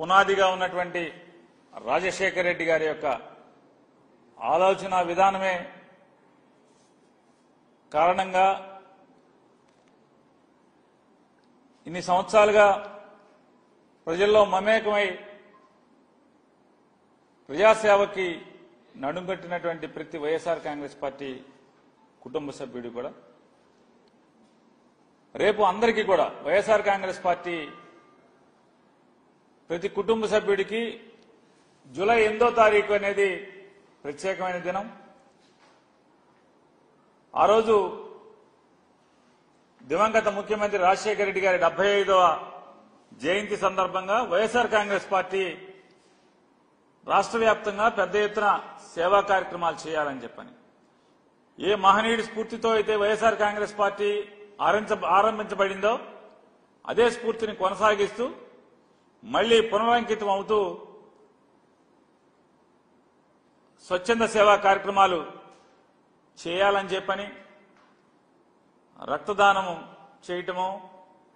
పునాదిగా ఉన్నటువంటి రాజశేఖర రెడ్డి గారి యొక్క ఆలోచన విధానమే కారణంగా ఇన్ని సంవత్సరాలుగా ప్రజల్లో మమేకమై ప్రజాసేవకి నడుంకట్టినటువంటి ప్రతి వైఎస్ఆర్ కాంగ్రెస్ పార్టీ కుటుంబ సభ్యుడు కూడా రేపు అందరికీ కూడా వైఎస్ఆర్ కాంగ్రెస్ పార్టీ ప్రతి కుటుంబ సభ్యుడికి జూలై 8వ తారీఖు అనేది ప్రత్యేకమైన దినం. ఆ రోజు దివంగత ముఖ్యమంత్రి రాజశేఖర రెడ్డి గారి 75వ జయంతి సందర్భంగా వైఎస్ఆర్ కాంగ్రెస్ పార్టీ రాష్ట్ర వ్యాప్తంగా పెద్ద ఎత్తున సేవా కార్యక్రమాలు చేయాలని చెప్పని ఏ మహనీయుడి స్ఫూర్తితో అయితే వైఎస్ఆర్ కాంగ్రెస్ పార్టీ ఆరంభించబడిందో అదే స్ఫూర్తిని కొనసాగిస్తూ మళ్లీ పునరంకితం అవుతూ స్వచ్ఛంద సేవా కార్యక్రమాలు చేయాలని చెప్పని రక్తదానము చేయటమో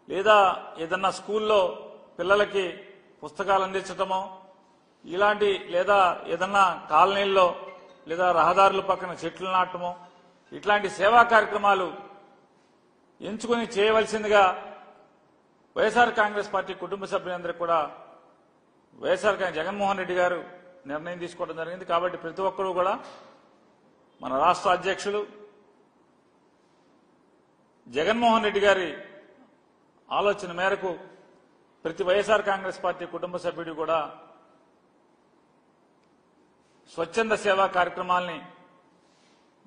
లేదా ఏదన్నా స్కూల్లో పిల్లలకి పుస్తకాలు అందించటమో ఇలాంటి లేదా ఏదన్నా కాలనీల్లో లేదా రహదారుల పక్కన చెట్లు నాటమో ఇట్లాంటి సేవా కార్యక్రమాలు ఎంచుకుని చేయవలసిందిగా వైఎస్ఆర్ కాంగ్రెస్ పార్టీ కుటుంబ సభ్యులందరికీ కూడా వైఎస్ఆర్ జగన్మోహన్ రెడ్డి గారు నిర్ణయం తీసుకోవడం జరిగింది. కాబట్టి ప్రతి ఒక్కరూ కూడా మన రాష్ట్ర అధ్యక్షులు జగన్మోహన్ రెడ్డి గారి ఆలోచన మేరకు ప్రతి వైఎస్ఆర్ కాంగ్రెస్ పార్టీ కుటుంబ సభ్యుడు కూడా స్వచ్ఛంద సేవా కార్యక్రమాల్ని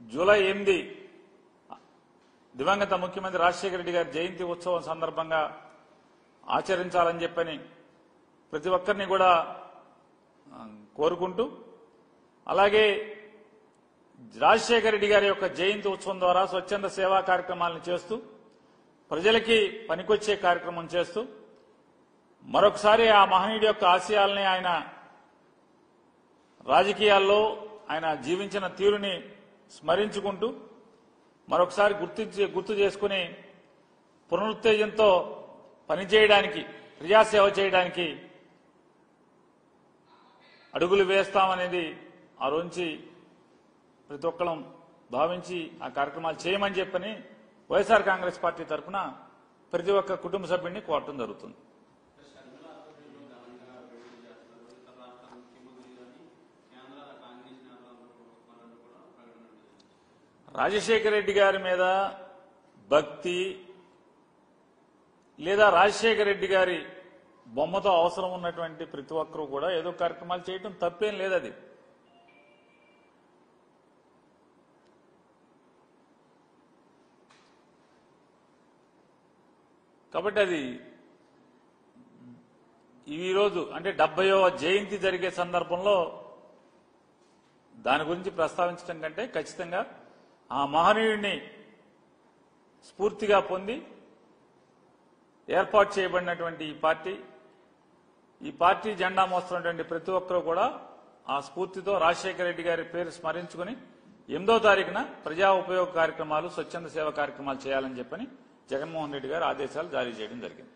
జూలై 8 దివంగత ముఖ్యమంత్రి రాజశేఖర రెడ్డి గారి జయంతి ఉత్సవం సందర్భంగా ఆచరించాలని చెప్పని ప్రతి ఒక్కరిని కూడా కోరుకుంటూ అలాగే రాజశేఖర రెడ్డి గారి యొక్క జయంతి ఉత్సవం ద్వారా స్వచ్ఛంద సేవా కార్యక్రమాలను చేస్తూ ప్రజలకి పనికొచ్చే కార్యక్రమం చేస్తూ మరొకసారి ఆ మహనీయుడి యొక్క ఆశయాల్ని ఆయన రాజకీయాల్లో ఆయన జీవించిన తీరుని స్మరించుకుంటూ మరొకసారి గుర్తు చేసుకుని పునరుత్తేజంతో పనిచేయడానికి ప్రజాసేవ చేయడానికి అడుగులు వేస్తామనేది ఆ రోజు ప్రతి ఒక్కరం భావించి ఆ కార్యక్రమాలు చేయమని చెప్పని వైఎస్ఆర్ కాంగ్రెస్ పార్టీ తరఫున ప్రతి ఒక్క కుటుంబ సభ్యుడిని కోరటం జరుగుతుంది. రాజశేఖర రెడ్డి గారి మీద భక్తి లేదా రాజశేఖర రెడ్డి గారి బొమ్మతో అవసరం ఉన్నటువంటి ప్రతి ఒక్కరూ కూడా ఏదో కార్యక్రమాలు చేయటం తప్పేం లేదు. అది కాబట్టి అది ఈరోజు అంటే 70వ జయంతి జరిగే సందర్భంలో దాని గురించి ప్రస్తావించడం కంటే ఖచ్చితంగా ఆ మహనీయుడిని స్ఫూర్తిగా పొంది ఏర్పాటు చేయబడినటువంటి ఈ పార్టీ జెండా మోస్తున్నటువంటి ప్రతి ఒక్కరూ కూడా ఆ స్ఫూర్తితో రాజశేఖర రెడ్డి గారి పేరు స్మరించుకుని 8వ తారీఖున ప్రజా ఉపయోగ కార్యక్రమాలు స్వచ్ఛంద సేవ కార్యక్రమాలు చేయాలని చెప్పని జగన్మోహన్ రెడ్డి గారు ఆదేశాలు జారీ చేయడం జరిగింది.